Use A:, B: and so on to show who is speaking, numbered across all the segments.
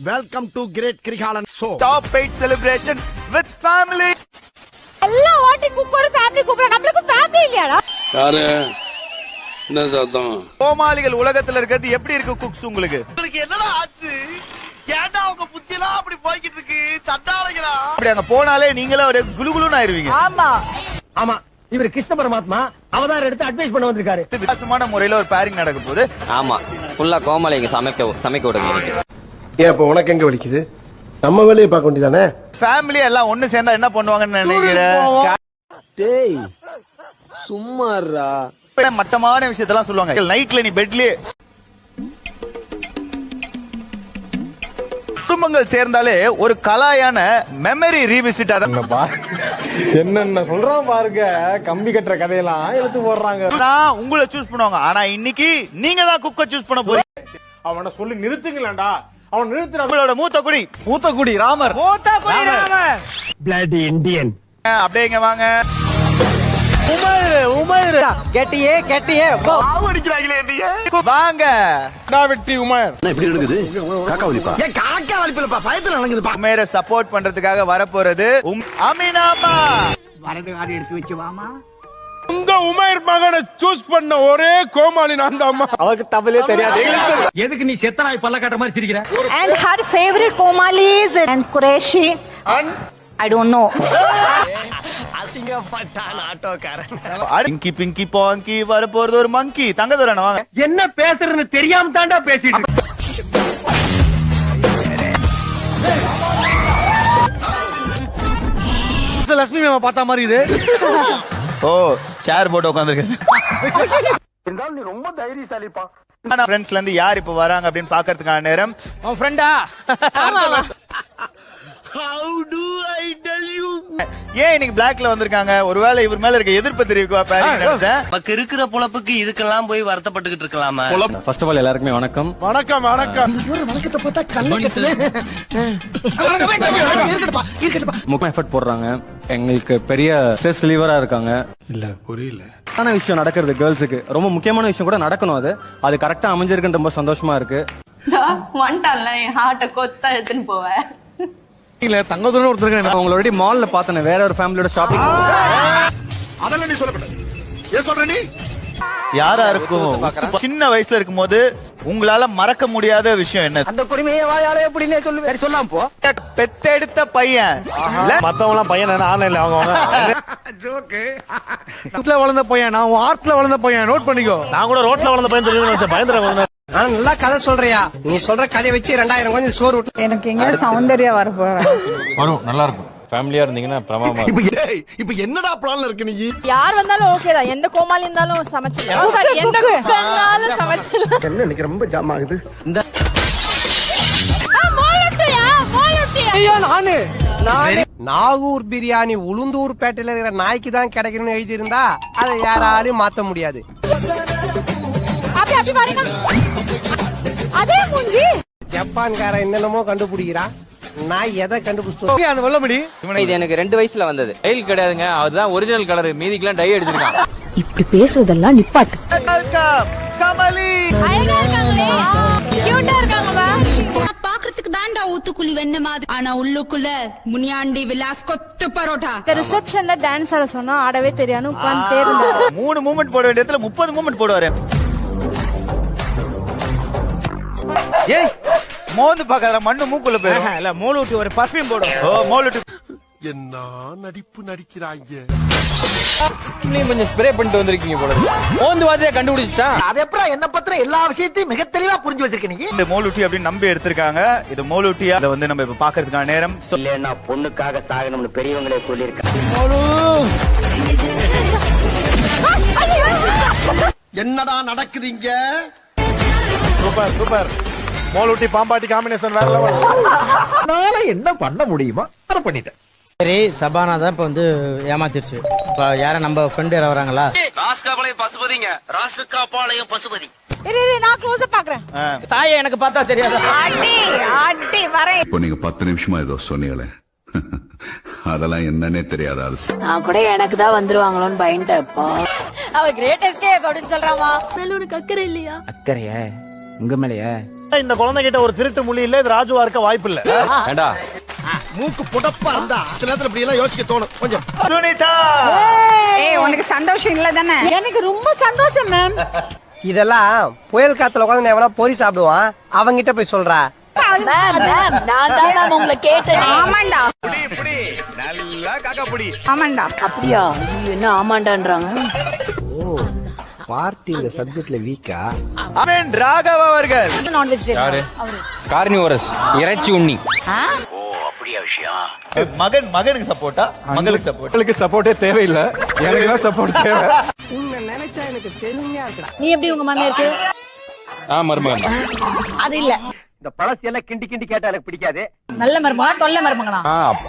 A: Welcome to great Kirikalan show.
B: Top 8 celebration with family.
C: எல்லா வாட்டி cook ஒரு ஃபேமிலி கூப்பிடுறாங்க. நமக்கு ஃபேமிலி இல்லையாடா?
D: யாரு என்ன சத்தம்?
B: கோமாளிகள் உலகத்துல இருக்கிறது எப்படி இருக்கு குக்ஸ் உங்களுக்கு? உங்களுக்கு என்னடா ஆச்சு? ஏன்டா உங்க புத்தியெல்லாம் அப்படி போய்கிட்டு இருக்கு? சட்டாளைகளா அப்படி அங்க போனாலே நீங்களே ஒரு குளுகுளுன்னு ஆயிருவீங்க.
C: ஆமா
E: ஆமா, இவர் கிருஷ்ண பரமாத்மா அவதாரம் எடுத்து அட்வைஸ் பண்ண வந்திருக்காரு.
B: வித்தியாசமான முறையில ஒரு பேரிங் நடக்க போகுது.
F: ஆமா, ஃபுல்லா கோமாளிங்க சமைக்க விடுங்க.
A: ஏன் இப்ப உனக்கு எங்க வலிக்குது? நம்ம வேலையை பார்க்க வேண்டியதானே.
B: ஃபேமிலி எல்லாம் ஒண்ணு சேர்ந்தா என்ன பண்ணுவாங்கன்னு நினைக்கிறேன்.
G: டேய் சும்மாறா,
B: மட்டமான விஷயத்தெல்லாம் சொல்லுவாங்க. நைட்ல நீ பெட்லயே குடும்பங்கள் சேர்ந்தாலே ஒரு கலாயான மெமரி ரீவிசிட்.
H: என்னென்ன சொல்றான் பாருங்க, கம்பி கட்டுற கதையெல்லாம் எடுத்து போடுறாங்க.
B: உங்களை சூஸ் பண்ணுவாங்க. ஆனா இன்னைக்கு நீங்க தான் குக்க சூஸ் பண்ண போறீங்க.
H: அவனை சொல்லி நிறுத்துங்களேன்டா. அவன் நிறுத்துற
B: உங்களோட மூத்த குடி ராமர்.
E: Blood Indian.
B: அப்படியே இங்க வாங்க.
E: கெட்டியே
B: வாங்க.
H: வெட்டி உமர்
A: இப்படி இருக்குது காக்கா வலிப்பா. ஏன் காக்கா வலிப்பா? பயத்துல நடக்குதுப்பா.
B: உமேர சப்போர்ட் பண்றதுக்காக வரப்போறது அமீனாமா.
G: வரது எடுத்து வச்சு வாமா.
H: உங்க உமர் மகனை சூஸ் பண்ண ஒரே கோமாளி நான் தான். அம்மா
B: அவருக்கு தமிழே தெரியாது.
E: எதுக்கு நீ செத்த நாய் பல்ல காட்டுற மாதிரி சிரிக்கிற?
C: and her favorite Komali is and Qureshi and I don't know.
E: அசிங்கப்பட்டான் ஆட்டோக்காரன்.
B: பிங்கி பிங்கி பாங்கி வரப்போறது ஒரு மங்கி. தங்கதுரன வாங்க.
E: என்ன பேசுறதுன்னு தெரியாம தாண்டா பேசிட்டு. லட்சுமி மேம பார்த்த மாதிரி இது.
B: ஓ, சேர் போட்டு உட்கார்ந்திருக்காரு.
E: இருந்தாலும் நீ ரொம்ப தைரியசாலிப்பா.
B: ஆனா ஃப்ரெண்ட்ஸ்ல இருந்து யார் இப்ப வராங்க அப்படின்னு பாக்கிறதுக்கான நேரம்.
E: உன் ஃப்ரெண்டா?
A: How do I tell you?
B: ஏன் இன்னைக்கு பிளாக்ல வந்திருக்காங்க? ஒருவேளை இவர் மேல இருக்க எதிர்ப்பு தெரிவிக்கவா பேரிங் நினைச்சேன்.
I: நமக்கு இருக்கிற பொழப்புக்கு இதுக்கெல்லாம் போய் வருத்தப்பட்டுக்கிட்டு இருக்கலாமா?
F: ஃபர்ஸ்ட் ஆஃப் ஆல் எல்லாருக்குமே வணக்கம்.
H: வணக்கம் வணக்கம்.
A: ஒரு வணக்கத்தை பார்த்தா கண்ணு கசல.
F: முக்கிய எஃபர்ட் போடுறாங்க. எங்களுக்கு பெரிய ஸ்ட்ரெஸ் ரிலீவரா இருக்காங்க.
A: இல்ல புரியல.
F: ஆன விஷயம் நடக்கிறது கேர்ள்ஸுக்கு ரொம்ப முக்கியமான விஷயம் கூட நடக்கணும். அது கரெக்டா அமைஞ்சிருக்குன்னு ரொம்ப சந்தோஷமா இருக்கு.
C: வந்துட்டான்ல என் ஹார்ட்ட கொத்தா எடுத்துன்னு போவேன்.
H: இல்ல தங்கதுரை ஒருத்தர்
F: அவங்களோட மால்ல பார்த்தேன். வேற ஒரு ஃபேமிலியோட ஷாப்பிங்.
A: அதெல்லாம் நீ சொல்லப்படாது. ஏன் சொல்ற நீ?
B: யாரா இருக்கும் சின்ன வயசுல இருக்கும்போது உங்களால மறக்க முடியாத விஷயம் என்ன?
E: அந்த குடிமையை வாயால எப்படின்னே சொல்லு. சரி சொல்லாம் போ.
B: பெத்தெடுத்த பையன்.
H: மத்தவங்க எல்லாம் பையன் ஆன்லைன்ல அவங்க
A: ஜோக்கு.
H: வீட்டுல வளர்ந்த பையன், நான் ஆர்ட்ல வளர்ந்த பையன். நோட் பண்ணிக்கோ. நான் கூட ரோட்ல வளர்ந்த பையன் தெரியும். பயந்துற
G: ஆனா நல்லா கதை சொல்றியா? நீ சொல்ற கதையை வச்சு 2000 கொஞ்சம் சோறு விட்டு.
C: எனக்கு எங்க சௌந்தர்யா வர போறேன்.
H: வரும், நல்லா இருக்கும். ஃபேமிலியா இருந்தீங்கன்னா பிரமாமா.
A: இப்ப என்னடா பிளான்ல இருக்கு நீ?
C: யார் வந்தாலும் ஓகே தான். எந்த கோமாளி இருந்தாலும் சமைச்சிடலாம். சாரி, எந்த குக் இருந்தாலும் சமைச்சிடலாம்.
A: என்ன இன்னைக்கு ரொம்ப ஜாம் ஆகுது.
C: ஐயோ
G: நானு நாகூர் பிரியாணி உளுந்தூர் பேட்டையில இருக்கிற நாய்க்கு தான் கிடைக்கணும்னு எழுதி இருந்தா அதை யாராலையும் மாத்த முடியாது.
C: அப்படி பாருங்க. அதே மூஞ்சி.
G: ஜப்பான்காரன் என்னென்னமோ கண்டுபிடிக்கிறான். நான் எதை கண்டுபிடிச்சோம்?
E: அந்த வெள்ளமடி
F: இது எனக்கு 2 வயசுல வந்தது.
I: டெயில் கிடையாதுங்க, அதுதான் ஒரிஜினல் கலர். மீதிக்கெல்லாம் டை அடிச்சிருக்கான்.
C: இப்படி பேசுறதெல்லாம் நிப்பாட்டு.
B: கமலி
C: அழகா இருக்காங்களே, கியூட்டா இருக்காங்கமா.
J: பாக்குறதுக்கு தாண்டா ஊத்துக்குழி வெண்ண மாதிரி, ஆனா உள்ளுக்குள்ள முனியாண்டி விலாஸ் கொத்து பரோட்டா.
C: ரிசப்ஷன்ல டான்ஸ் ஆட சொன்னா ஆடவே தெரியாம உட்கார்ந்து இருந்தாரு.
B: 3 மூமெண்ட் போட வேண்டிய இடத்துல 30 மூமெண்ட் போடுவாரு. ஏய் மோந்து பாக்காத, மண்ணு மூக்குள்ள போயிடும்.
E: இல்ல மோலூட்டி ஒரு பர்ஃபியூம் போடும்.
B: ஓ மோலுட்டி.
A: என்ன நடிப்பு நடிக்கிறாங்க.
I: கொஞ்சம் ஸ்ப்ரே பண்ணிட்டு வந்திருக்கீங்க போல. மோந்து வாதியா கண்டுபிடிச்சா
E: அது எப்பறம் என்ன பத்திர எல்லா விஷயத்தையும் மிக தெளிவா புரிஞ்சு வச்சிருக்க நீ.
B: இந்த மோலுட்டி அப்படின்னு நம்பி எடுத்திருக்காங்க. இது மோலுட்டியா? அதை வந்து நம்ம இப்ப பாக்குறதுக்கான நேரம்.
E: இல்லன்னா பொண்ணுக்காக சாகணும்னு பெரியவங்களே சொல்லிருக்காங்க.
A: என்னடா நடக்குது இங்க?
H: Super super. மோலூட்டி பாம்பாட்டி காம்பினேஷன் வேற லெவல்.
E: நாளை என்ன பண்ண முடியுமா பண்ணிட்டேன்.
G: சரி, சபானா தான் இப்ப வந்து ஏமாத்திருச்சு. இப்ப யார நம்ம ஃப்ரெண்ட் யார வராங்களா?
I: ராஸ்காபாளையம் பசுபதிங்க. ராஸ்காபாளையம் பசுபதி.
C: நான் க்ளோஸ் அப் பாக்குறேன்.
E: தாயை எனக்கு பார்த்தா தெரியாது.
C: ஆட்டி வரேன்.
D: இப்போ நீங்க 10 நிமிஷமா ஏதோ சொன்னீங்களே, அதெல்லாம் என்னன்னே தெரியாதா?
J: நான் கூட எனக்கு தான் வந்துருவாங்களோன்னு பயந்துட்டப்பா.
C: அவ கிரேட் எஸ்கேப் அப்படின்னு சொல்றாமா.
J: உனக்கு அக்கறை இல்லையா?
G: அக்கறையா உங்க மேலயா?
H: இந்த குழந்தைகிட்ட ஒரு திருட்டு மொழி இல்ல, இது ராஜுவா இருக்க வாய்ப்பு இல்ல.
I: ஏண்டா
A: மூக்கு புடப்பா இருந்தா சில நேரத்துல இப்படி எல்லாம் யோசிக்க தோணும் கொஞ்சம்.
B: சுனிதா
J: உனக்கு சந்தோஷம் இல்ல தானே?
C: எனக்கு ரொம்ப சந்தோஷம் மேம்.
G: இதெல்லாம் புயல் காத்துல உட்காந்து எவனா பொறி சாப்பிடுவான் அவங்கிட்ட போய் சொல்றா.
C: நான் தான் உங்களை கேட்டேன்.
J: ஆமாண்டா
B: நல்லா காக்கா புடி.
J: ஆமாண்டா.
C: அப்படியா? என்ன ஆமாண்டான்றாங்க?
G: பார்ட்டி இந்த சப்ஜெக்ட்ல வீக்கா.
B: அவன் ராகவ் அவர்கள்
C: நான் வெஜிடேரியன்.
I: கார்னிவோரஸ் இறைச்சி உண்ணி.
B: மகனுக்கு சப்போர்ட்டா மகளுக்கு சப்போர்ட்?
F: உங்களுக்கு சப்போர்ட்டே தேவையில்லை, எனக்கு தான் சப்போர்ட் தேவை.
G: உன்னை நினைச்சா எனக்கு பெருமையா இருக்குடா.
C: நீ எப்படி உங்க மாமியாருக்கு?
I: மருமகன்
C: அது இல்ல.
E: இந்த பழசு எல்லாம் கிண்டி கிண்டி கேட்டா எனக்கு பிடிக்காது.
C: நல்ல மருமகனா தொல்லை மருமகனா?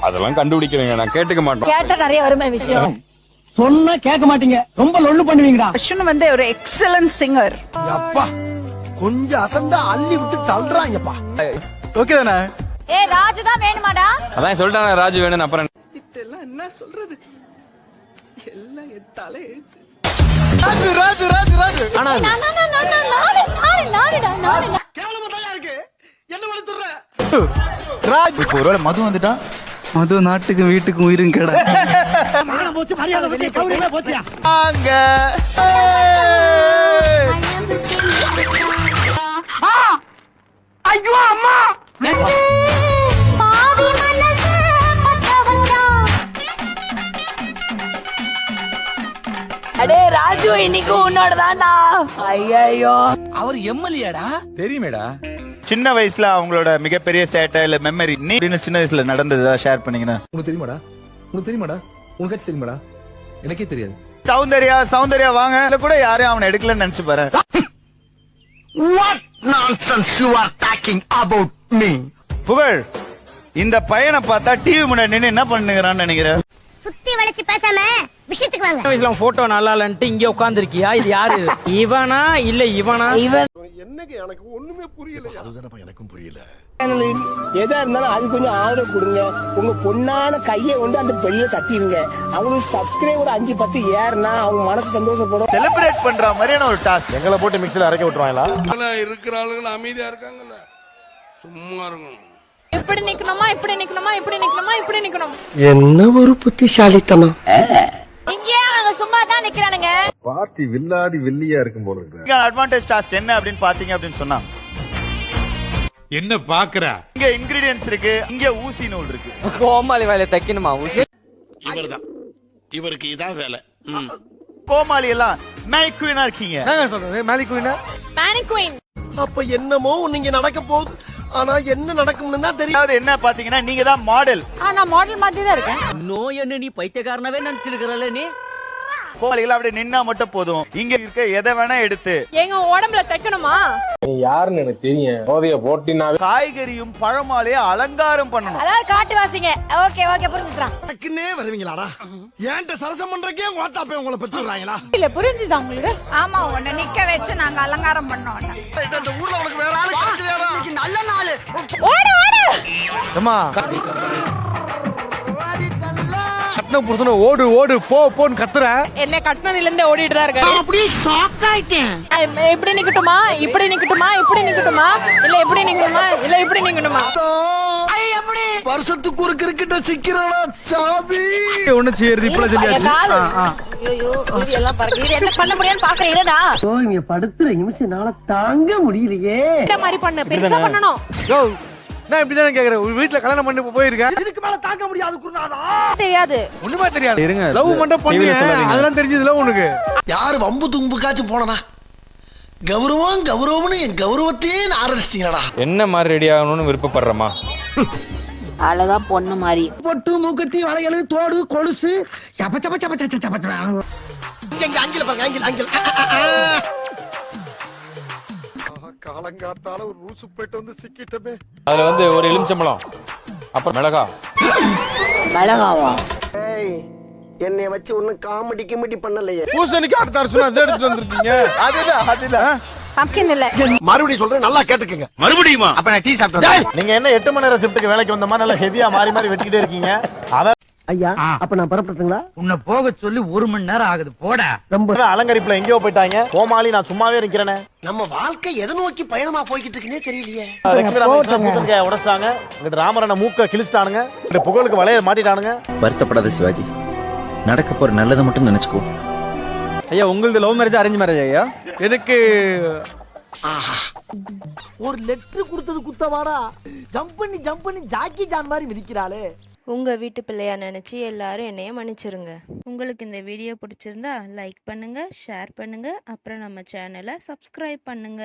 I: அதெல்லாம் கண்டுபிடிக்கிறீங்க, நான் கேட்டுக்க மாட்டோம்.
C: கேட்ட நிறைய வருமே விஷயம்.
E: சொன்னா கேட்க மாட்டீங்க, ரொம்ப லொள்ளு பண்ணுவீங்கடா.
J: அஸ்வின் வந்து ஒரு எக்ஸலன்ட் சிங்கர்.
A: அப்பா கொஞ்சம் அசந்தா அள்ளி விட்டு தள்ளுறாங்கப்பா.
F: ஓகே தானே?
C: ராஜு தான் வேணுமாடா?
I: அதான் சொல்லிட்டாங்க ராஜு வேணும். அப்புறம்
B: ராஜு ராஜு ராஜு ராஜு ராஜு இப்போ ஒருவேளை மது வந்துட்டா
F: அது நாட்டுக்கு வீட்டுக்கு உயிரும் கேட.
E: போச்சு மரியாதை போச்சு, கௌரவமே போச்சியா.
B: அங்க
E: ஐயோ அம்மா.
C: அடே ராஜு இன்னைக்கு உன்னோட தான்டா. ஐயோ
A: அவர் எம்எல்ஏடா
F: தெரியுமேடா.
B: சின்ன வயசுல அவங்களோட மிகப்பெரிய சேட்டை இல்ல மெமரி நீ சின்ன வயசுல நடந்ததா ஷேர் பண்ணீங்கன்னா?
A: உனக்கு தெரியுமாடா? உனக்கு தெரியுமாடா? உனக்கு தெரியுமாடா? எனக்கே தெரியாது.
B: சௌந்தர்யா சௌந்தர்யா வாங்க. இல்ல கூட யாரையும் அவனை எடுக்கலன்னு நினைச்சு பாரு.
A: What nonsense you are talking about me?
B: புகழ் இந்த பையனை பார்த்தா டிவி முன்னாடி நின்னு என்ன பண்ணுங்கறான்னு நினைக்கிறேன்.
J: சுத்தி வளைச்சு பேசாம விஷயத்துக்கு வாங்க.
E: வயசுல போட்டோ நல்லா இல்லன்ட்டு இங்க உட்கார்ந்திருக்கியா? இது யாரு? இவனா இல்ல இவனா?
A: என்னங்க எனக்கு ஒண்ணுமே புரியல. அதுதானப்பா எனக்கும் புரியல.
E: எதா இருந்தாலும் அது கொஞ்சம் ஆதரவு கொடுங்க. உங்க பொண்ணான கையை கொண்டு அந்த பெரிய தட்டிடுங்க. அவங்களுக்கு சப்ஸ்கிரைபர் 5-10 ஏறுனா அவங்க மனசு சந்தோஷப்படும்.
B: செலிப்ரேட் பண்ற மாதிரியான ஒரு டாஸ்க்.
H: எங்களை போட்டு மிக்ஸில அரைக்க விட்டுருவாங்களா?
K: இருக்கிற ஆளுகள் அமைதியா இருக்காங்கல்ல, சும்மா இருக்கணும்.
C: இப்படி நிக்கணுமா, இப்படி நிக்கணுமா, இப்படி நிக்கணுமா, இப்படி நிக்கணும்.
G: என்ன ஒரு புத்திசாலித்தனம்.
C: இங்கே அவங்க சும்மா தான் நிக்கிறானுங்க.
D: பார்ட்டி வில்லாதி வில்லியா இருக்கும் போல இருக்கு.
B: அட்வான்டேஜ் டாஸ்க் என்ன அப்படின்னு பாத்தீங்க அப்படின்னு சொன்னா,
K: என்ன பாக்குற?
B: இங்க இன்கிரிடியன்ஸ் இருக்கு, இங்க ஊசி நூல் இருக்கு.
I: கோமாளி வேலை தைக்கணுமா?
K: இவர்தான், இவருக்கு இதான் வேலை.
B: கோமாளி எல்லாம் மேனிக்வீனா இருக்கீங்க.
H: என்ன சொல்றது? மேலிக்குயினா
C: மேனிக்வீன்.
A: அப்ப என்னமோ நீங்க நடக்க போகுது. ஆனா என்ன நடக்கும்னு தான் தெரியும்.
B: அதாவது என்ன பாத்தீங்கன்னா நீங்க தான் மாடல்.
C: நான் மாடல் மாதிரி தான் இருக்கேன்.
E: நோய் என்ன நீ பைத்தியக்காரனவே நினைச்சிருக்கறல நீ?
B: கோமாளிகள் அப்படியே நின்னா மட்டும் போதும். இங்க இருக்க எதை வேணா எடுத்து
C: எங்க உடம்புல தைக்கணுமா?
H: யாருன்னு எனக்கு தெரியும். போதைய போட்டினாவே
B: காய்கறியும் பழமாலே அலங்காரம் பண்ணணும்.
C: அதாவது காட்டு வாசிங்க. ஓகே ஓகே புரிஞ்சுதான்.
A: எனக்குன்னே வருவீங்களாடா? ஏன்ட்ட சரசம் பண்றக்கே ஓட்டாப்பே உங்களை பெற்றுறாங்களா?
C: இல்ல புரிஞ்சுதா உங்களுக்கு?
J: ஆமா உன்னை நிக்க வச்சு நாங்க அலங்காரம் பண்ணோம்.
A: இந்த ஊர்ல உனக்கு வேற ஆளு கிடையாதா? இன்னைக்கு நல்ல நாள்.
C: ஓடு ஓடு.
H: அம்மா கட்டின புருஷன ஓடு ஓடு போ போன்னு கத்துற.
C: என்ன கட்டினதுல இருந்து ஓடிட்டு தான் இருக்காரு.
A: அப்படியே ஷாக் ஆயிட்டேன்.
C: இப்படி நிக்கட்டுமா, இப்படி நிக்கட்டுமா, இப்படி நிக்கட்டுமா, இல்ல இப்படி நிக்கணுமா, இல்ல இப்படி நிக்கணுமா?
A: வருஷத்துக்கு ஒரு கிரிக்கெட்ட சிக்கிறானா சாமி.
H: ஒண்ணு செய்யறது இப்ப சொல்லியாச்சு.
C: ஐயோ இது எல்லாம் பறக்குது. என்ன பண்ண முடியும்னு பாக்குறீங்கடா.
G: இங்க படுத்துற நிமிஷம்னால தாங்க முடியலையே.
C: இந்த மாதிரி பண்ணு, பெருசா பண்ணனும்.
H: யோ நான் இப்படி தான் கேக்குறேன். ஒரு வீட்ல கல்யாணம் பண்ணி போயிருக்கேன்.
A: இதுக்கு மேல தாங்க முடியாது குருநாதா.
C: தெரியாது.
H: ஒண்ணுமே தெரியாது.
F: இருங்க.
H: லவ் மட்டும் பண்ணி அதெல்லாம் தெரிஞ்சதுல உனக்கு.
A: யாரு வம்பு தும்புக்காச்சும் போனனா? கௌரவம் கௌரவம்னு என் கௌரவத்தையே ஆரம்பிச்சிட்டீங்களா?
I: என்ன மாதிரி ரெடி ஆகணும்னு விருப்பப்படுறமா?
C: அழகா பொண்ணு மாதிரி.
G: பொட்டு மூக்குத்தி வளையல் தோடு கொலுசு
A: இங்க ஆங்கில பாருங்க, ஆங்கில ஆங்கில. காலங்காத்தால ஒரு ரூசு போயிட்டு வந்து சிக்கிட்டமே.
I: அதுல வந்து ஒரு எலுமிச்சம்பழம், அப்புறம் மிளகா.
C: மிளகாவா?
G: என்னைய வச்சு ஒன்னும் காமெடி கிமெடி பண்ணலையே.
H: பூசணிக்கு அடுத்த அரசு அதை எடுத்துட்டு வந்திருக்கீங்க.
B: அதுல
J: பம்கின் இல்ல.
A: மறுபடியும் சொல்றேன், நல்லா கேட்டுக்கங்க.
K: மறுபடியுமா?
A: அப்ப நான் டீ சாப்பிட்டேன்.
H: நீங்க என்ன 8 மணி நேரம் ஷிஃப்ட்டுக்கு வேலைக்கு வந்தமா நல்லா ஹெவியா மாறி மாறி வெட்டிக்கிட்டே இருக்கீங்க. அவன்
E: ஐயா அப்ப நான் பரப்பட்டுங்களா?
I: உன்னை போக சொல்லி 1 மணி நேரம் ஆகுது போடா.
E: ரொம்ப
B: அலங்கரிப்புல எங்கேயோ போயிட்டாங்க. கோமாளி நான் சும்மாவே இருக்கிறேனே.
A: நம்ம வாழ்க்கை எதை நோக்கி பயணமா போய்கிட்டு இருக்குன்னே தெரியலையே.
B: லட்சுமி உடைச்சிட்டாங்க. இங்கிட்ட ராமரண்ண மூக்க கிழிச்சிட்டானுங்க. இந்த புகழுக்கு வலைய மாட்டிட்டானுங்க.
I: வருத்தப்படாத சிவாஜி, நடக்க போற நல்லதை மட்டும் நினைச்சுக்கோ.
F: ஐயா உங்களது லவ் மேரேஜ் அரேஞ்ச் மேரேஜ் ஐயா?
H: எனக்கு
A: ஒரு லெட்டர் கொடுத்தது குத்தவாடா. ஜம்ப் பண்ணி ஜாக்கி ஜான் மாதிரி மிதிக்கிறாளே.
C: உங்க வீட்டு பிள்ளையா நினைச்சு எல்லாரும் என்னைய மன்னிச்சிருங்க. உங்களுக்கு இந்த வீடியோ பிடிச்சிருந்தா லைக் பண்ணுங்க, ஷேர் பண்ணுங்க, அப்புறம் நம்ம சேனலை சப்ஸ்கிரைப் பண்ணுங்க.